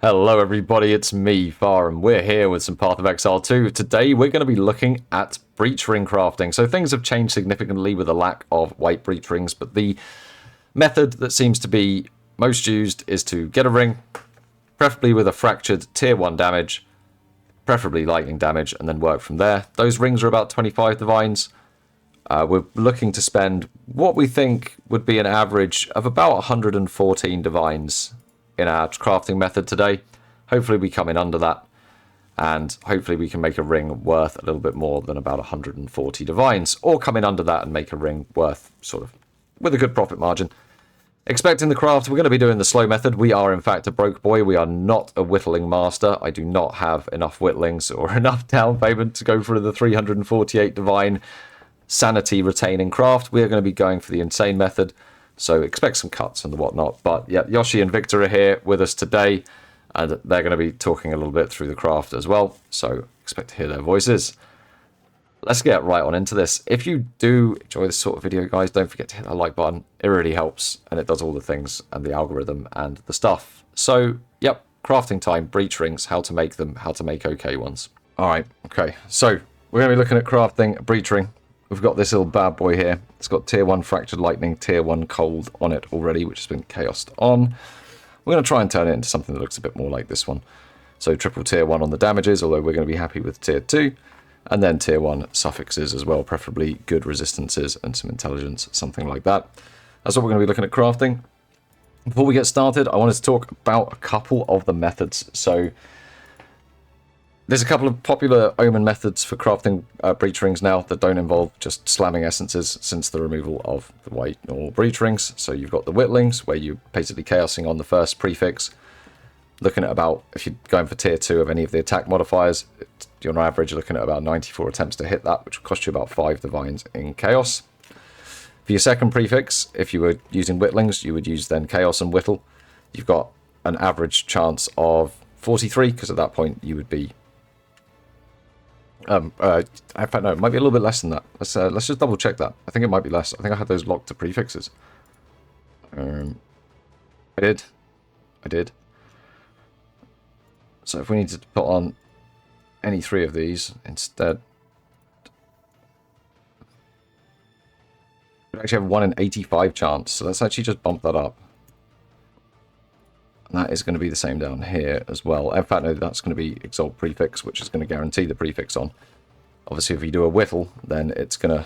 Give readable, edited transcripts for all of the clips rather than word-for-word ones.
Hello everybody, it's me, Farham. We're here with some Path of Exile 2. Today we're going to be looking at breach ring crafting. So things have changed significantly with the lack of white breach rings, but the method that seems to be most used is to get a ring, preferably with a fractured tier 1 damage, preferably lightning damage, and then work from there. Those rings are about 25 divines. We're looking to spend what we think would be an average of about 114 divines in our crafting method today. Hopefully we come in under that, and hopefully we can make a ring worth a little bit more than about 140 divines, or come in under that and make a ring worth sort of with a good profit margin. Expecting the craft, we're going to be doing the slow method. We are in fact a broke boy. We are not a whittling master. I do not have enough whittlings or enough down payment to go for the 348 divine sanity retaining craft. We are going to be going for the insane method. So expect some cuts and the whatnot. But yeah, Yoshi and Victor are here with us today, and they're going to be talking a little bit through the craft as well. So expect to hear their voices. Let's get right on into this. If you do enjoy this sort of video, guys, don't forget to hit that like button. It really helps, and it does all the things, and the algorithm and the stuff. So, yep, crafting time, breach rings, how to make them, how to make okay ones. All right, okay. So we're going to be looking at crafting a breach ring. We've got this little bad boy here. It's got tier 1 fractured lightning, tier 1 cold on it already, which has been chaosed on. We're going to try and turn it into something that looks a bit more like this one. So triple tier 1 on the damages, although we're going to be happy with tier 2. And then tier 1 suffixes as well, preferably good resistances and some intelligence, something like that. That's what we're going to be looking at crafting. Before we get started, I wanted to talk about a couple of the methods. So there's a couple of popular Omen methods for crafting breach rings now that don't involve just slamming essences since the removal of the white or breach rings. So you've got the whittlings, where you're basically chaosing on the first prefix. Looking at about, if you're going for tier 2 of any of the attack modifiers, you're on average looking at about 94 attempts to hit that, which will cost you about 5 divines in chaos. For your second prefix, if you were using whittlings, you would use then chaos and whittle. You've got an average chance of 43, because at that point you would be in fact, no, it might be a little bit less than that. Let's just double check that. I think it might be less. I think I had those locked to prefixes. I did. So if we need to put on any 3 of these instead, we actually have 1 in 85 chance. So let's actually just bump that up. And that is going to be the same down here as well. In fact, no, that's going to be Exalt prefix, which is going to guarantee the prefix on. Obviously, if you do a whittle, then it's going to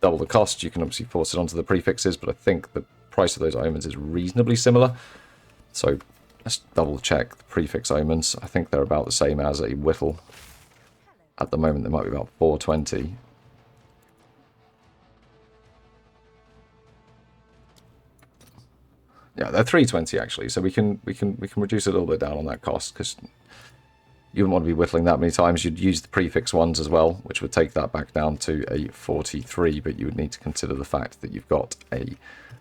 double the cost. You can obviously force it onto the prefixes, but I think the price of those omens is reasonably similar. So let's double check the prefix omens. I think they're about the same as a whittle. At the moment, they might be about 420. Yeah, they're 320 actually, so we can reduce a little bit down on that cost, because you wouldn't want to be whittling that many times. You'd use the prefix ones as well, which would take that back down to a 43, but you would need to consider the fact that you've got a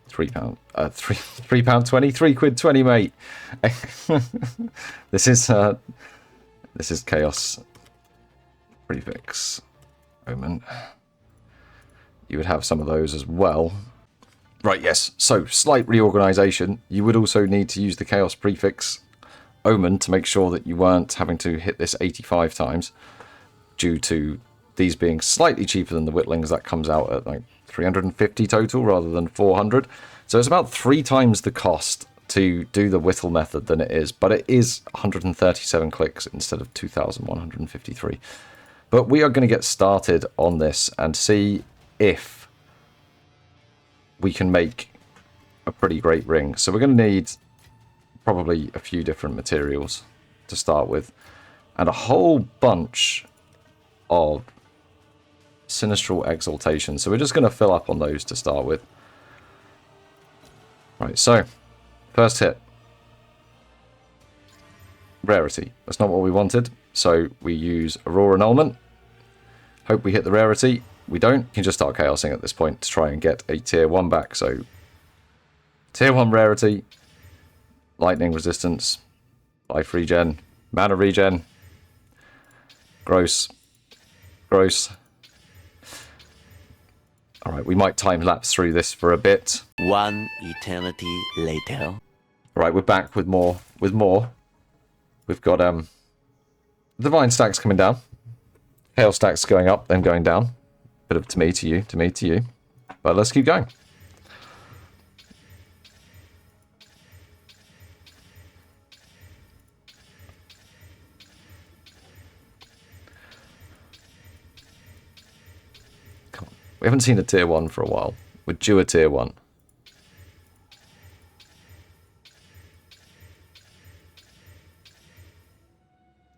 £3.20, mate. This is chaos prefix Omen. You would have some of those as well. Right, yes. So, slight reorganization. You would also need to use the Chaos prefix Omen to make sure that you weren't having to hit this 85 times, due to these being slightly cheaper than the whittlings. That comes out at like 350 total rather than 400. So it's about 3 times the cost to do the whittle method than it is, but it is 137 clicks instead of 2,153. But we are going to get started on this and see if we can make a pretty great ring. So we're going to need probably a few different materials to start with, and a whole bunch of Sinistral Exaltation. So we're just going to fill up on those to start with. Right, so first hit. Rarity. That's not what we wanted. So we use Aurora Annulment. Hope we hit the rarity. We don't. You can just start chaosing at this point to try and get a tier 1 back. So tier 1 rarity, lightning resistance, life regen, mana regen, gross. Alright, we might time lapse through this for a bit. One eternity later. Alright, we're back with more with more. We've got divine stacks coming down. Hail stacks going up, then going down. Bit of to me, to you, to me, to you. But let's keep going. Come on. We haven't seen a tier 1 for a while. We're due a tier 1.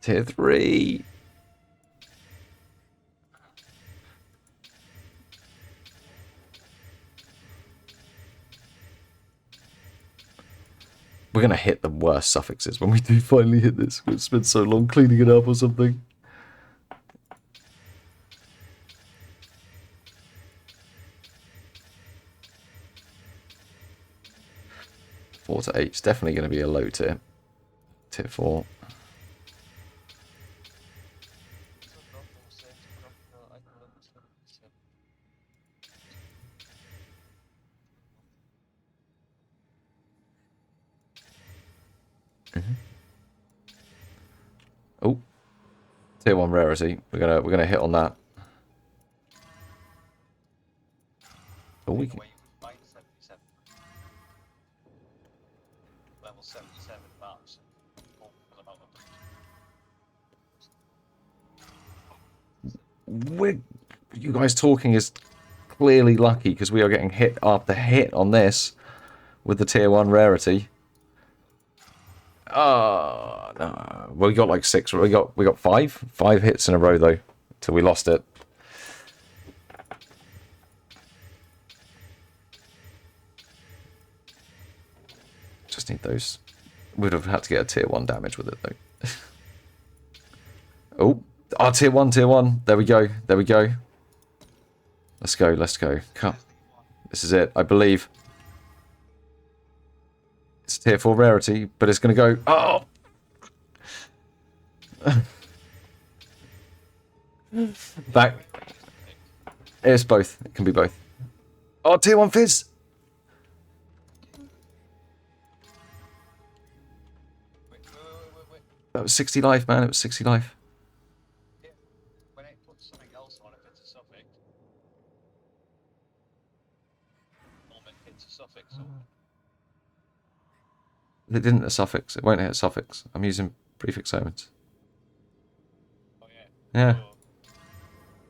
Tier 3. We're going to hit the worst suffixes when we do finally hit this. We've spent so long cleaning it up or something. Four to 8 is definitely going to be a low tier. Tier 4. Oh, tier 1 rarity. We're gonna hit on that. Oh, we can. Level 77 maps. You guys talking is clearly lucky because we are getting hit after hit on this with the tier 1 rarity. Oh no! Well, we got like 6. We got 5 hits in a row though, till we lost it. Just need those. Would have had to get a tier 1 damage with it though. Oh, tier 1, tier 1. There we go. There we go. Let's go. Let's go. Come. This is it. I believe. It's a tier 4 rarity, but it's going to go... Oh! Back. It's both. It can be both. Oh, tier 1 fizz! That was 60 life, man. It was 60 life. Yeah. When it puts something else on, if it's a suffix, Omen hits a suffix. It didn't hit a suffix. It won't hit a suffix. I'm using prefix omens. Oh, yeah. Yeah.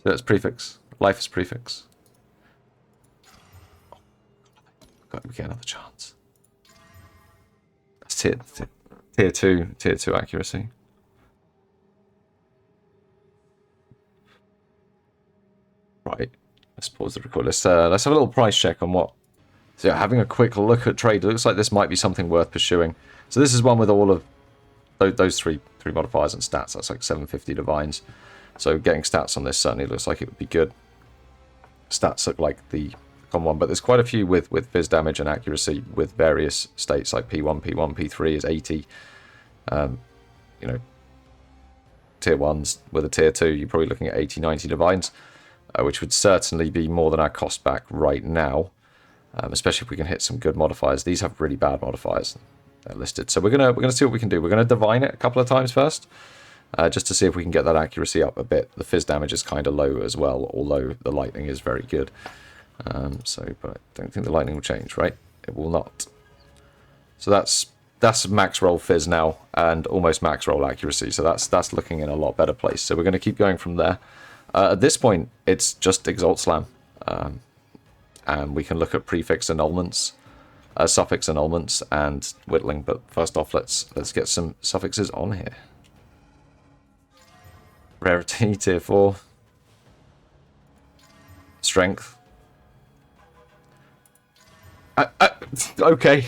So that's prefix. Life is prefix. Oh, God, we get another chance. That's tier 2 accuracy. Right. Let's pause the record. Let's have a little price check on what. So yeah, having a quick look at trade, it looks like this might be something worth pursuing. So this is one with all of those three modifiers and stats. That's like 750 divines. So getting stats on this certainly looks like it would be good. Stats look like the common one, but there's quite a few with fizz damage and accuracy with various states like P1, P3 is 80. You know, tier 1s with a tier 2, you're probably looking at 80, 90 divines, which would certainly be more than our cost back right now. Especially if we can hit some good modifiers. These have really bad modifiers. They're listed. So we're gonna see what we can do. We're gonna divine it a couple of times first, just to see if we can get that accuracy up a bit. The fizz damage is kind of low as well, although the lightning is very good. But I don't think the lightning will change, right? It will not. So that's max roll fizz now and almost max roll accuracy. So that's looking in a lot better place. So we're going to keep going from there. At this point, it's just Exalt Slam. And we can look at prefix annulments, suffix annulments, and whittling. But first off, let's get some suffixes on here. Rarity, tier 4. Strength. Okay.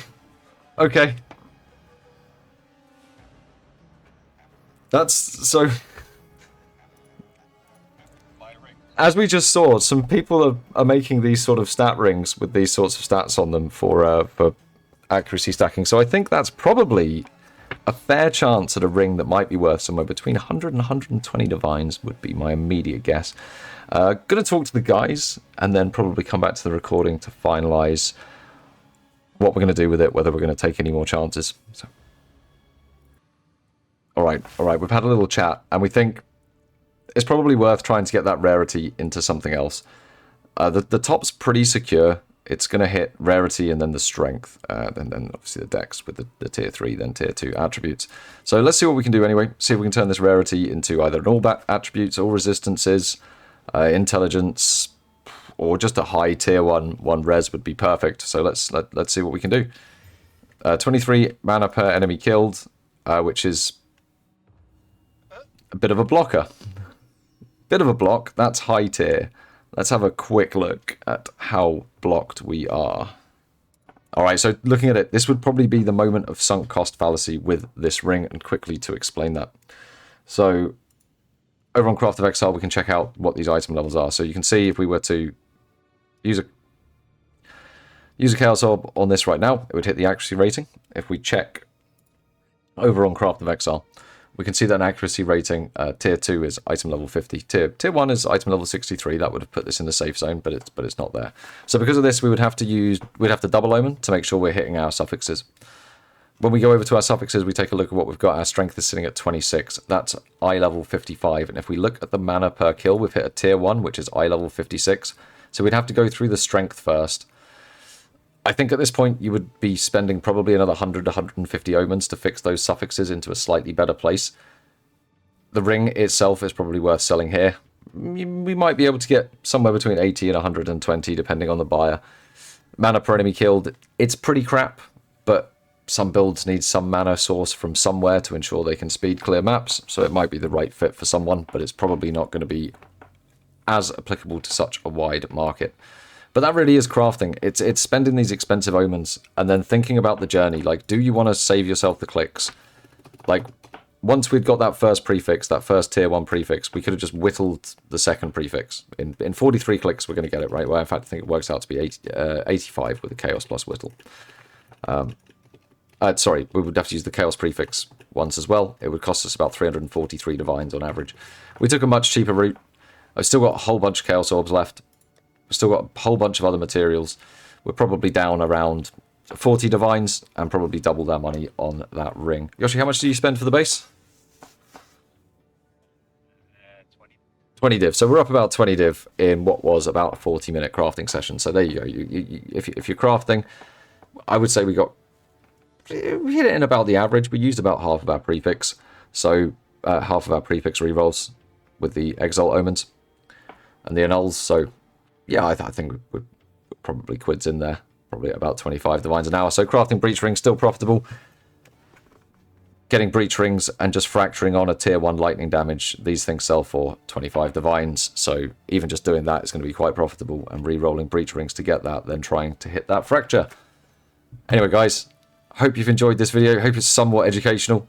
Okay. That's so... As we just saw, some people are making these sort of stat rings with these sorts of stats on them for accuracy stacking. So I think that's probably a fair chance at a ring that might be worth somewhere between 100 and 120 divines would be my immediate guess. Going to talk to the guys and then probably come back to the recording to finalise what we're going to do with it, whether we're going to take any more chances. So All right. We've had a little chat, and we think it's probably worth trying to get that rarity into something else. The top's pretty secure. It's going to hit rarity and then the strength, then obviously the dex with the tier 3, then tier 2 attributes. So let's see what we can do anyway. See if we can turn this rarity into either an all attributes, all resistances, intelligence, or just a high tier 1 res would be perfect. So let's see what we can do. 23 mana per enemy killed, which is a bit of a blocker. Bit of a block. That's high tier. Let's have a quick look at how blocked we are. Alright, so looking at it, this would probably be the moment of sunk cost fallacy with this ring, and quickly to explain that. So, over on Craft of Exile, we can check out what these item levels are. So you can see if we were to use a Chaos Orb on this right now, it would hit the accuracy rating. If we check over on Craft of Exile, we can see that an accuracy rating, tier 2 is item level 50. Tier 1 is item level 63. That would have put this in the safe zone, but it's not there. So because of this, we'd have to double Omen to make sure we're hitting our suffixes. When we go over to our suffixes, we take a look at what we've got. Our strength is sitting at 26. That's eye level 55. And if we look at the mana per kill, we've hit a tier 1, which is eye level 56. So we'd have to go through the strength first. I think at this point you would be spending probably another 100 to 150 omens to fix those suffixes into a slightly better place. The ring itself is probably worth selling here. We might be able to get somewhere between 80 and 120 depending on the buyer. Mana per enemy killed, it's pretty crap, but some builds need some mana source from somewhere to ensure they can speed clear maps, so it might be the right fit for someone, but it's probably not going to be as applicable to such a wide market. But that really is crafting. It's spending these expensive omens and then thinking about the journey. Like, do you want to save yourself the clicks? Like, once we'd got that first prefix, that first tier 1 prefix, we could have just whittled the second prefix. In 43 clicks, we're going to get it, right? Well, in fact, I think it works out to be 85 with the chaos plus whittle. Sorry, we would have to use the chaos prefix once as well. It would cost us about 343 divines on average. We took a much cheaper route. I've still got a whole bunch of chaos orbs left. We've still got a whole bunch of other materials. We're probably down around 40 divines and probably double our money on that ring. Yoshi, how much do you spend for the base? 20 div. So we're up about 20 div in what was about a 40-minute crafting session. So there you go. If you're crafting, I would say we hit it in about the average. We used about half of our prefix. So half of our prefix rerolls with the Exalt Omens and the Annuls. So yeah, I think we're probably quids in there. Probably at about 25 divines an hour. So crafting breach rings still profitable. Getting breach rings and just fracturing on a tier 1 lightning damage. These things sell for 25 divines. So even just doing that is going to be quite profitable. And re-rolling breach rings to get that, then trying to hit that fracture. Anyway, guys, hope you've enjoyed this video. Hope it's somewhat educational.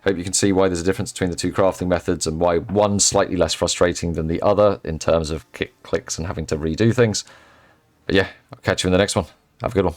Hope you can see why there's a difference between the two crafting methods and why one's slightly less frustrating than the other in terms of clicks and having to redo things. But yeah, I'll catch you in the next one. Have a good one.